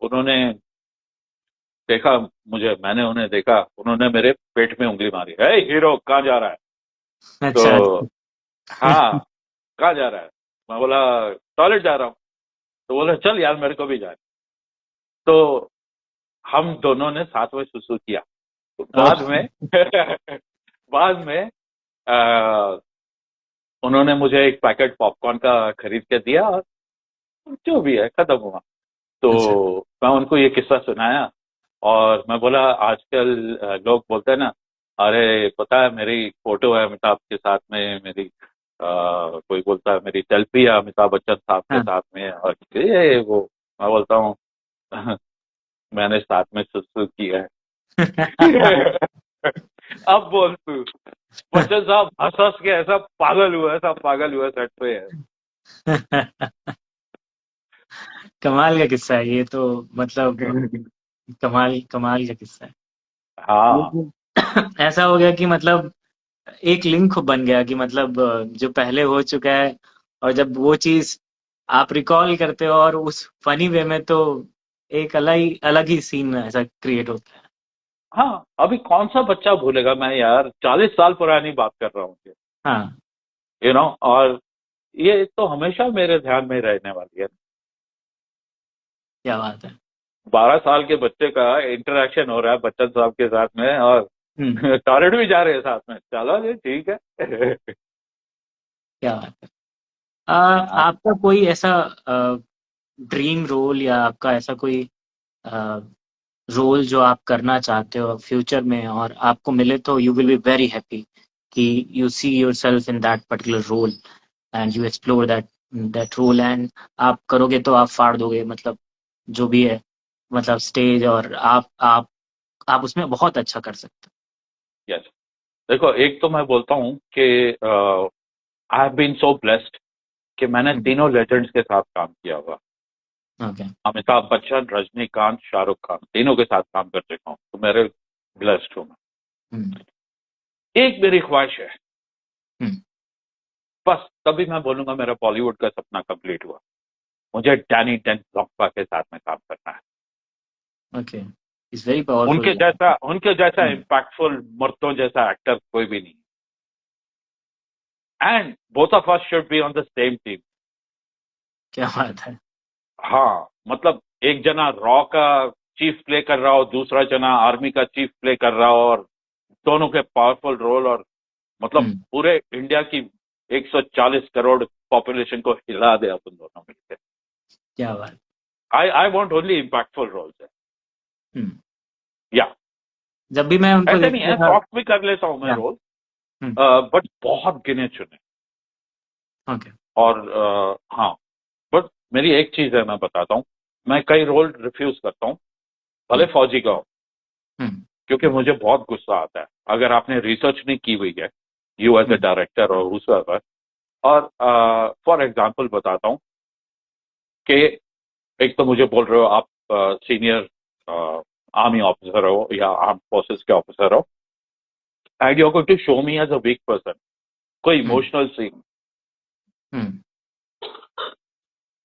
उन्होंने देखा मुझे, मैंने उन्हें देखा, उन्होंने मेरे पेट में उंगली मारी, है हीरो कहाँ जा रहा है? अच्छा, तो अच्छा। हाँ, कहाँ जा रहा है? मैं बोला टॉयलेट जा रहा हूँ। तो बोले चल यार मेरे को भी जाए। तो हम दोनों ने साथ में सुसु किया। तो बाद ओह। में बाद में उन्होंने मुझे एक पैकेट पॉपकॉर्न का खरीद के दिया, और जो भी है खत्म हुआ। तो अच्छा। मैं उनको ये किस्सा सुनाया, और मैं बोला आजकल लोग बोलते हैं ना, अरे पता है मेरी फोटो है अमिताभ के साथ में, मेरी कोई बोलता है मेरी सेल्फी है अमिताभ बच्चन साहब के हाँ। साथ में, और ये वो। मैं बोलता हूँ मैंने साथ में सुसु किया है। अब बोल तू, बच्चन साहब हंस हंस के ऐसा पागल हुआ सेट पे है। कमाल का किस्सा है ये तो, मतलब कमाल कमाल का किस्सा है ये हाँ तो। ऐसा हो गया कि मतलब एक लिंक बन गया कि मतलब जो पहले हो चुका है, और जब वो चीज आप रिकॉल करते हो और उस फनी वे में, तो एक अलग ही सीन ऐसा क्रिएट होता है। हाँ, अभी कौन सा बच्चा भूलेगा, मैं यार 40 साल पुरानी बात कर रहा हूँ, हाँ। और ये तो हमेशा मेरे ध्यान में रहने वाली है। क्या बात है। 12 साल के बच्चे का इंटरेक्शन हो रहा है बच्चन साहब के साथ में, और हम्म। टॉयलेट भी जा रहे हैं साथ में, चलो जी ठीक है। क्या बात है। हाँ आपका कोई ऐसा ड्रीम रोल, या आपका ऐसा कोई रोल जो आप करना चाहते हो फ्यूचर में, और आपको मिले तो you will be very happy कि you see yourself in that particular role, and you explore that role, and आप करोगे तो आप फाड़ दोगे, मतलब जो भी है, मतलब स्टेज, और आप उसमें बहुत अच्छा कर सकते यस। देखो, एक तो मैं बोलता हूँ कि I have been so blessed कि मैंने हो। तीनों लेजेंड्स के साथ काम किया हुआ। ओके। अमिताभ बच्चन, रजनीकांत, शाहरुख खान, तीनों के साथ काम कर चुका हूँ, तो मेरे ब्लेस्ड हूँ मैं। हम्म। एक मेरी ख्वाहिश है, हम्म। बस तभी मैं बोलूंगा मेरा बॉलीवुड का सपना कंप्लीट हुआ। मुझे डैनी डेंजोंग के साथ में काम करना है। ओके। It's very powerful. उनके जैसा इम्पैक्टफुल, मर्दों जैसा एक्टर कोई भी नहीं। And both of us should be on the same team. क्या बात है। हाँ, मतलब एक जना रॉ का चीफ प्ले कर रहा हो, दूसरा जना आर्मी का चीफ प्ले कर रहा हो, और दोनों के पावरफुल रोल, और मतलब हम्म। पूरे इंडिया की 140 करोड़ पॉपुलेशन को हिला दे अपन दोनों मिलकर। क्या बात। I want only impactful roles. Hmm. या जब भी मैं उनको ऐसे नहीं देखता है, था। सॉफ्ट भी कर लेता हूं मैं या। Role, hmm. बट बहुत गिने चुने। ओके। और हाँ, बट मेरी एक चीज है, मैं बताता हूँ, मैं कई रोल रिफ्यूज करता हूँ, भले हम्म। फौजी का हो, हम्म। क्योंकि मुझे बहुत गुस्सा आता है अगर आपने रिसर्च नहीं की हुई है, you as a hmm. Director और हुसएवर। और फॉर एग्जांपल बताता हूँ कि एक तो मुझे बोल रहे हो आप सीनियर आर्मी ऑफिसर हो या आर्म फोर्सेस के ऑफिसर हो, and you are going to show me as a weak person, कोई हम्म। Emotional scene. हम्म।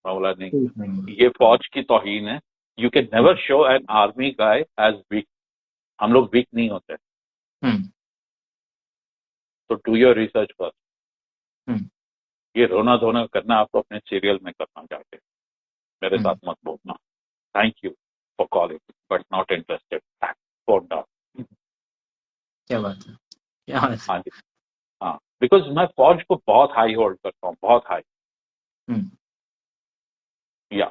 मैं बोला नहीं, ठीक है। ये फौज की तौहीन है। You can never hmm. Show an army guy as weak. हम लोग वीक नहीं होते। हम्म। तो do your research first. Hmm. ये रोना धोना करना आपको अपने सीरियल में करना जाके, मेरे साथ हम्म। मत बोलना। Thank you for calling, but not interested. Phone down. क्या बात है, क्या बात है। हाँ जी। हाँ, बिकॉज मैं फौज को बहुत हाई होल्ड करता हूँ, बहुत high. Hmm. Yeah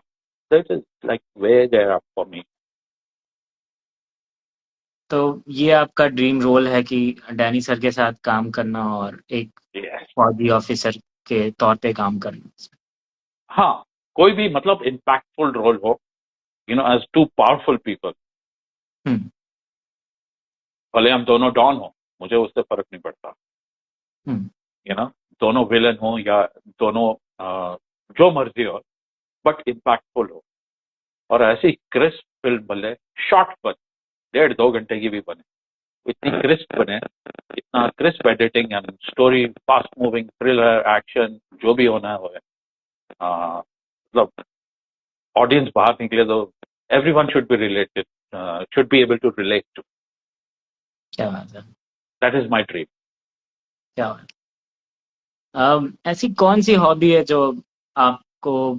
that is like way there up for me. तो ये आपका ड्रीम रोल है कि डैनी सर के साथ काम करना और एक यस। फौजी ऑफिसर के तौर पे काम करना। हाँ, कोई भी मतलब इम्पैक्टफुल रोल हो, एज टू पावरफुल पीपल। हम्म। भले हम दोनों डॉन हो, मुझे उससे फर्क नहीं पड़ता। हम्म। दोनों विलन हो या दोनों जो मर्जी हो, बट इम्पैक्टफुल हो। और ऐसी क्रिस्प फिल्म बने, शॉर्ट बने, 1.5-2 घंटे की भी बने, इतनी क्रिस्प बने, इतना crisp editing and story, fast moving, thriller, action, जो भी होना है मतलब ऑडियंस बाहर निकले तो everyone should be related, should be able to relate to. क्या बात है, दैट इज माय ड्रीम। क्या बात ऐसी कौन सी हॉबी है जो आपको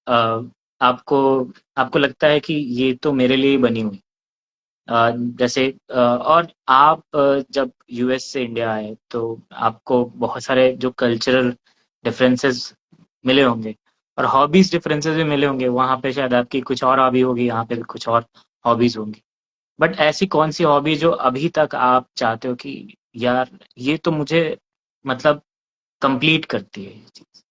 अ, आपको आपको लगता है कि ये तो मेरे लिए ही बनी हुई। जैसे और आप जब यूएस से इंडिया आए तो आपको बहुत सारे जो कल्चरल डिफरेंसेस मिले होंगे और हॉबीज डिफरेंसेस भी मिले होंगे। वहाँ पे शायद आपकी कुछ और हॉबी होगी, यहाँ पे भी कुछ और हॉबीज होंगी। बट ऐसी कौन सी हॉबी जो अभी तक आप चाहते हो कि यार ये तो मुझे मतलब कंप्लीट करती है ये चीज।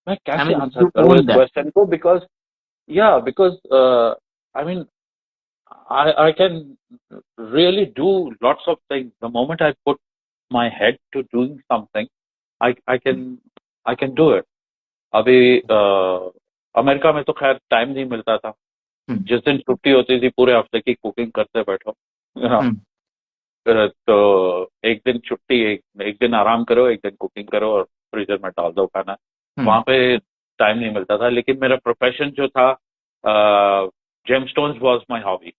मैं आई कैसे मीन आंसर यू करूँ ओन इस दैट। क्वेश्चन को, बिकॉज या because I mean I can really do lots of things. The moment I put my head to doing something, I can do it. अभी अमेरिका में तो खैर time नहीं मिलता था। हम्म। जिस दिन छुट्टी होती थी, पूरे हफ्ते की कुकिंग करते बैठो, हम्म। तो एक दिन छुट्टी, एक दिन आराम करो, एक दिन कुकिंग करो और फ्रीजर में डाल दो खाना। हम्म। वहां पे टाइम नहीं मिलता था, लेकिन मेरा प्रोफेशन जो था, जेमस्टोन्स वाज माय हॉबी।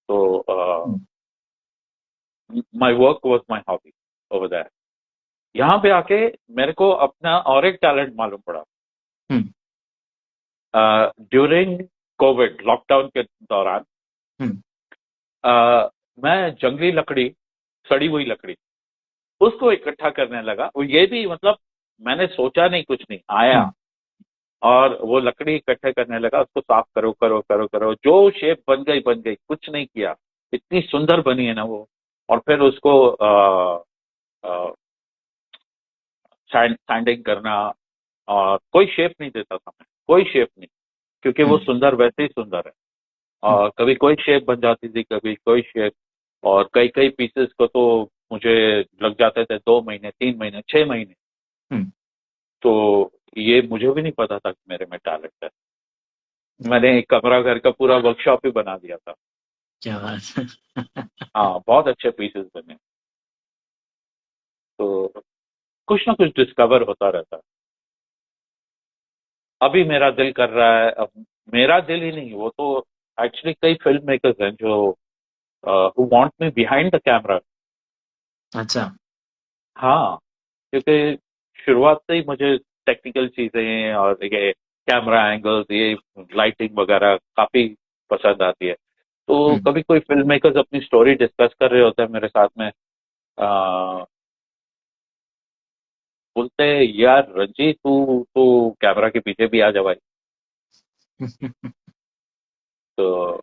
तो hmm. My work was my hobby over that. यहाँ पे आके मेरे को अपना और एक टैलेंट मालूम पड़ा। हम्म। ड्यूरिंग कोविड लॉकडाउन के दौरान, हम्म। अ, मैं जंगली लकड़ी, सड़ी हुई लकड़ी, उसको इकट्ठा करने लगा। और ये भी मतलब मैंने सोचा नहीं, कुछ नहीं आया, हम्म। और वो लकड़ी इकट्ठे करने लगा। उसको साफ करो करो करो करो, जो शेप बन गई बन गई, कुछ नहीं किया। इतनी सुंदर बनी है ना वो। और फिर उसको सैंडिंग करना, और कोई शेप नहीं देता था मैं, कोई शेप नहीं, क्योंकि वो हम्म। सुंदर वैसे ही सुंदर है। हम्म। और कभी कोई शेप बन जाती थी, कभी कोई शेप। और कई कई पीसेस को तो मुझे लग जाते थे 2 महीने, 3 महीने, 6 महीने। हम्म। तो ये मुझे भी नहीं पता था कि मेरे में टैलेंट है। मैंने एक कमरा घर का पूरा वर्कशॉप ही बना दिया था। क्या बात है। हाँ, बहुत अच्छे पीसेस बने। तो कुछ ना कुछ डिस्कवर होता रहता है। अभी मेरा दिल कर रहा है, अब मेरा दिल ही नहीं, वो तो एक्चुअली कई फिल्म मेकर्स हैं जो who want me behind the camera. अच्छा। हाँ, क्योंकि शुरुआत से ही मुझे टेक्निकल चीजें और ये कैमरा एंगल्स, ये लाइटिंग वगैरह काफी पसंद आती है। तो हम्म। कभी कोई फिल्म मेकर्स अपनी स्टोरी डिस्कस कर रहे होते हैं मेरे साथ में, बोलते हैं, यार रंजीत, तू तो कैमरा के पीछे भी आ जा भाई। तो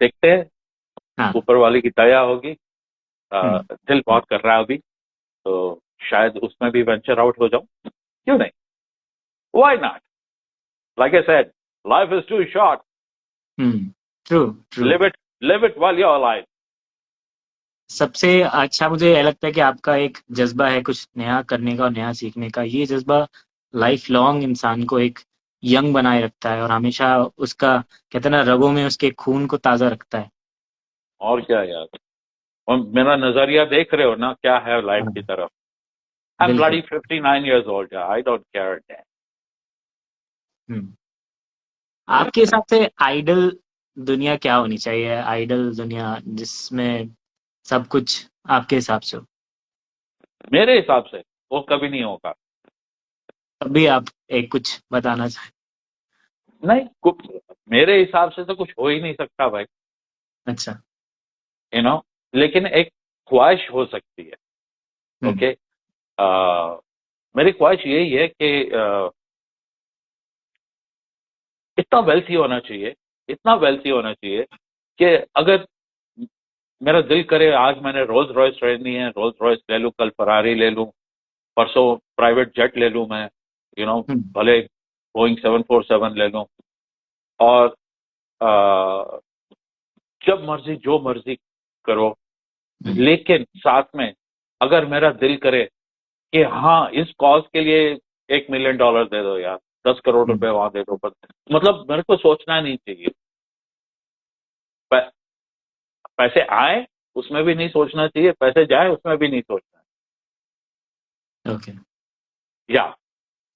देखते हैं, हाँ। ऊपर वाले की दया होगी। हम्म। दिल बहुत कर रहा है अभी, तो शायद उसमें भी वेंचर आउट हो जाऊं, क्यों नहीं? Why not? Like I said, life is too short. Hmm. True. True. Live it while you are alive. सबसे अच्छा मुझे यह लगता है कि आपका एक जज्बा है कुछ नया करने का और नया सीखने का। ये जज्बा लाइफ लॉन्ग इंसान को एक यंग बनाए रखता है और हमेशा उसका कहते हैं ना रगों में उसके खून को ताज़ा रखता है। और क्या यार, और मेरा नजरिया देख रहे हो ना क्या है लाइफ हाँ, की तरफ। आई एम बिल्कुल। Bloody 59 years old, I don't care. Hmm. आपके हिसाब से आइडल दुनिया क्या होनी चाहिए? आइडल दुनिया जिसमें सब कुछ आपके हिसाब से हो। मेरे हिसाब से वो कभी नहीं होगा। तब भी आप एक कुछ बताना चाहें। नहीं, मेरे हिसाब से तो कुछ हो ही नहीं सकता भाई, अच्छा। लेकिन एक ख्वाहिश हो सकती है। हम्म। ओके। मेरी ख्वाहिश यही है कि इतना वेल्थी होना चाहिए, इतना वेल्थी होना चाहिए कि अगर मेरा दिल करे आज मैंने रोल्स रॉयस लेनी है, रोल्स रॉयस ले लूं, कल फरारी ले लूं, परसों प्राइवेट जेट ले लूं मैं, हम्म। भले बोइंग 747 ले लूं, और अ, जब मर्जी जो मर्जी करो, हम्म। लेकिन साथ में अगर मेरा दिल करे कि हाँ इस कॉज के लिए $1 मिलियन दे दो यार, 10 करोड़ रुपए वहां दे दो, बस मतलब मेरे को सोचना नहीं चाहिए। पै- पैसे आए उसमें भी नहीं सोचना चाहिए, पैसे जाए उसमें भी नहीं सोचना। ओके। या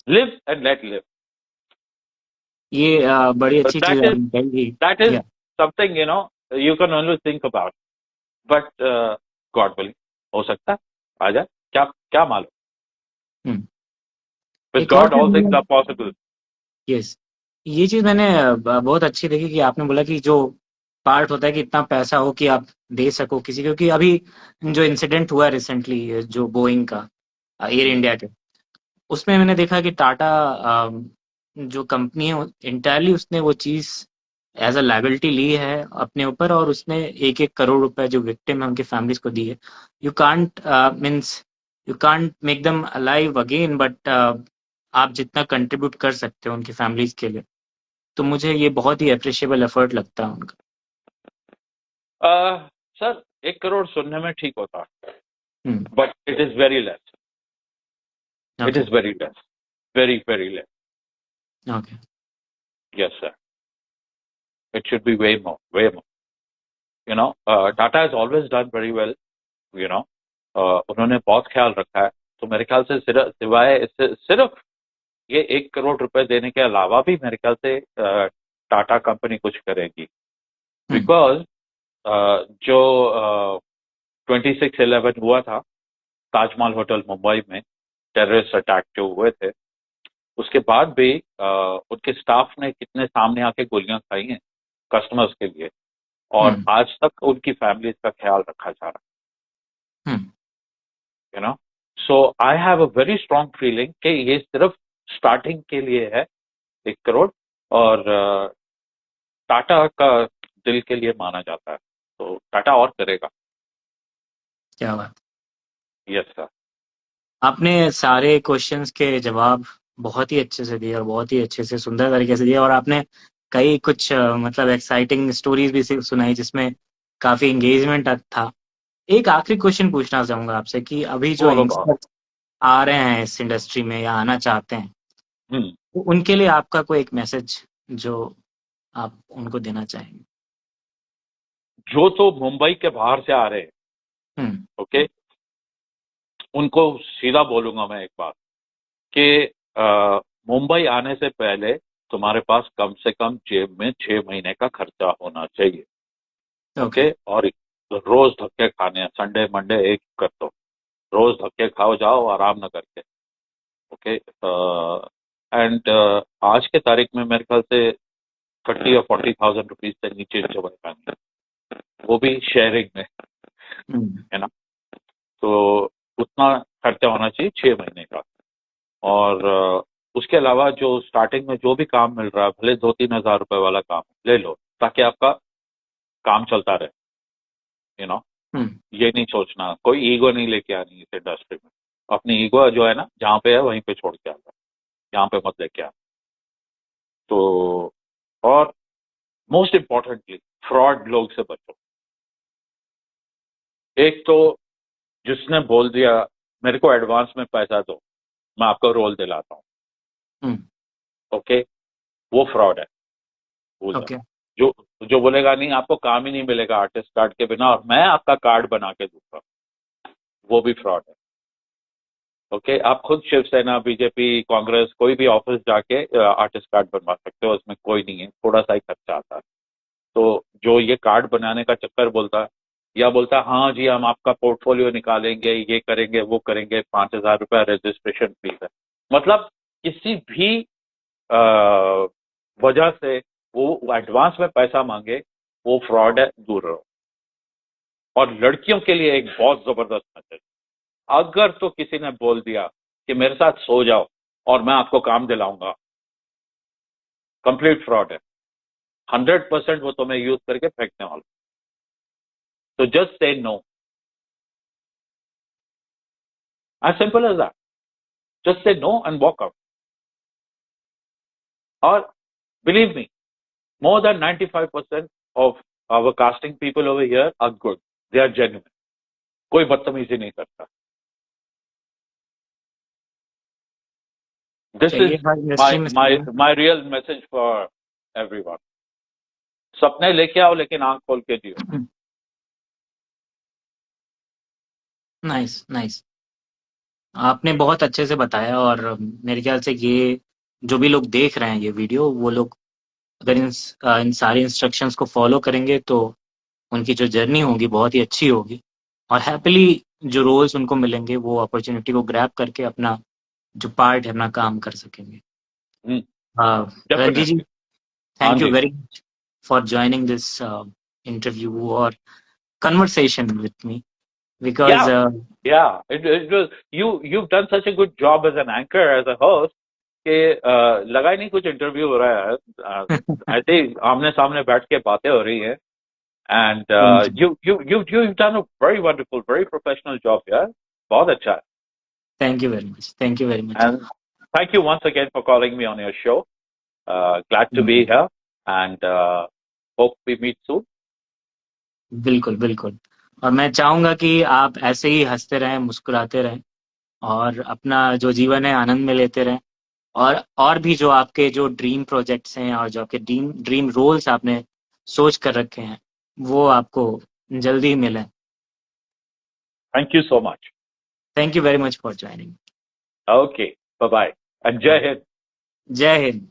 लिव एंड लेट लिव। ये बड़ी अच्छी चीज दैट इज आपने कही। दैट इज या। Something you can only think about, but God willing हो सकता है आ जाए, क्या क्या मालूम। हम्म। विद एक और गॉड ऑल चीज। Things are possible. यस। ये चीज मैंने बहुत अच्छी देखी कि आपने बोला कि जो पार्ट होता है कि इतना पैसा हो कि आप दे सको किसी को, क्योंकि अभी जो इंसिडेंट हुआ रिसेंटली जो बोइंग का, एयर इंडिया के, उसमें मैंने देखा कि टाटा जो कंपनी है इंटायरली उसने वो चीज एज अ लाइबिलिटी ली है अपने ऊपर, और उसने 1-1 करोड़ रुपए जो विक्टिम है उनकी फैमिलीज को दिए। You can't means you can't make them alive again, but आप जितना कंट्रीब्यूट कर सकते हो उनकी फैमिलीज के लिए, तो मुझे ये बहुत ही अप्रिशिएबल एफर्ट लगता है उनका। सर 1 करोड़ सुनने में ठीक होता, hmm. But it is very less, it okay. Is very less, very very less. Okay. Yes sir, it should be way more, way more. Tata has always done very well. You know उन्होंने बहुत ख्याल रखा है, तो मेरे ख्याल से सिर्फ सिवाय सिर्फ ये 1 करोड़ रुपए देने के अलावा भी मेरे ख्याल से टाटा कंपनी कुछ करेगी, हम्म। बिकॉज जो 26/11 हुआ था ताजमहल होटल मुंबई में, टेररिस्ट अटैक जो हुए थे, उसके बाद भी उनके स्टाफ ने कितने सामने आके गोलियां खाई हैं कस्टमर्स के लिए, और हम्म। आज तक उनकी फैमिली का ख्याल रखा जा रहा हम्म। है। So I have a very strong feeling कि ये सिर्फ स्टार्टिंग के लिए है 1 करोड़, और टाटा का दिल के लिए माना जाता है, तो टाटा और करेगा। क्या बात। Yes sir. आपने सारे क्वेश्चंस के जवाब बहुत ही अच्छे से दिए, और बहुत ही अच्छे से सुंदर तरीके से दिए, और आपने कई कुछ मतलब एक्साइटिंग स्टोरीज भी सुनाई जिसमें काफी एंगेजमेंट था। एक आखिरी क्वेश्चन पूछना चाहूंगा आपसे कि अभी जो बोलो बात। यंगस्टर्स आ रहे हैं इस इंडस्ट्री में या आना चाहते हैं, हम्म। तो उनके लिए आपका कोई एक मैसेज जो आप उनको देना चाहेंगे? जो तो मुंबई के बाहर से आ रहे हैं, हम्म। ओके, उनको सीधा बोलूंगा मैं एक बात कि मुंबई आने से पहले तुम्हारे पास कम से कम जेब में 6 महीने का खर्चा होना चाहिए। ओके। ओके, और रोज धक्के खाने हैं, संडे मंडे एक कर दो, रोज धक्के खाओ जाओ आराम न करके। ओके। एंड आज के तारीख में मेरे ख्याल से 30 or 40 thousand रुपीज से नीचे जगह का नहीं, वो भी शेयरिंग में, हम्म। है ना। तो उतना खर्चा होना चाहिए 6 महीने का। और उसके अलावा जो स्टार्टिंग में जो भी काम मिल रहा है, भले 2-3 हजार रुपए वाला काम ले लो, ताकि आपका काम चलता रहे। यू नो हम्म। ये नहीं सोचना, कोई ईगो नहीं लेके आनी इस इंडस्ट्री में। अपनी ईगो जो है ना, जहाँ पे है वहीं पे छोड़ के आना, यहाँ पे मत लेके आना। तो और मोस्ट इम्पोर्टेंटली फ्रॉड लोग से बचो। एक तो जिसने बोल दिया मेरे को एडवांस में पैसा दो, मैं आपको रोल दिलाता हूँ, हम्म। ओके, वो फ्रॉड है, भूल जाओ। ओके। जो जो बोलेगा नहीं आपको काम ही नहीं मिलेगा आर्टिस्ट कार्ड के बिना और मैं आपका कार्ड बना के दूंगा, वो भी फ्रॉड है। ओके, आप खुद शिवसेना बीजेपी कांग्रेस कोई भी ऑफिस जाके आर्टिस्ट कार्ड बनवा सकते हो, उसमें कोई नहीं है, थोड़ा सा ही खर्चा आता है। तो जो ये कार्ड बनाने का चक्कर बोलता है, या बोलता है हाँ जी हम आपका पोर्टफोलियो निकालेंगे, ये करेंगे वो करेंगे, 5,000 रुपया रजिस्ट्रेशन फीस है, मतलब किसी भी वजह से वो एडवांस में पैसा मांगे, वो फ्रॉड है, दूर रहो। और लड़कियों के लिए एक बहुत जबरदस्त मैसेज, अगर तो किसी ने बोल दिया कि मेरे साथ सो जाओ और मैं आपको काम दिलाऊंगा, कंप्लीट फ्रॉड है। 100% वो तुम्हें यूज करके फेंकने वाला। तो just say no, as simple as that. Just say no and walk out. और believe me, more than 95% of our casting people over here are good. They are genuine. कोई बदतमीजी नहीं करता। This is चाहिए हर my इंडस्ट्री में my चाहिए। my real message for everyone. सपने लेके आओ, लेकिन आंख खोल के जियो। नाइस नाइस, आपने बहुत अच्छे से बताया। और मेरे ख्याल से ये जो भी लोग देख रहे हैं ये वीडियो, वो लोग अगर इन सारी इंस्ट्रक्शंस को फॉलो करेंगे तो उनकी जो जर्नी होगी बहुत ही अच्छी होगी, और हैप्पीली जो रोल्स उनको मिलेंगे वो अपॉर्चुनिटी को ग्रैब करके अपना जो पार्ट है अपना काम कर सकेंगे। रणजी जी, डेफिनेटली। हाँ थैंक यू जी। Very much for joining this interview और conversation with me because Yeah, yeah. It was you've done such a good job as an anchor, as a host, कि लगा ही नहीं कुछ इंटरव्यू हो रहा है। ऐसे ही आमने सामने बैठ के बातें हो रही है। And thank you, you've done a very wonderful, very professional job here. बहुत अच्छा है। thank you very much, thank you very much। And thank you once again for calling me on your show. Glad to Thank be you। here, and hope we meet soon. बिल्कुल बिल्कुल, और मैं चाहूंगा कि आप ऐसे ही हंसते रहें, मुस्कुराते रहें, और अपना जो जीवन है आनंद में लेते रहें। और भी जो आपके जो ड्रीम प्रोजेक्ट्स हैं और जो आपके ड्रीम ड्रीम रोल्स आपने सोच कर रखे हैं वो आपको जल्दी ही मिलें। Thank you so much. Thank you very much for joining. Okay, bye bye, and Jai Hind. जय हिंद।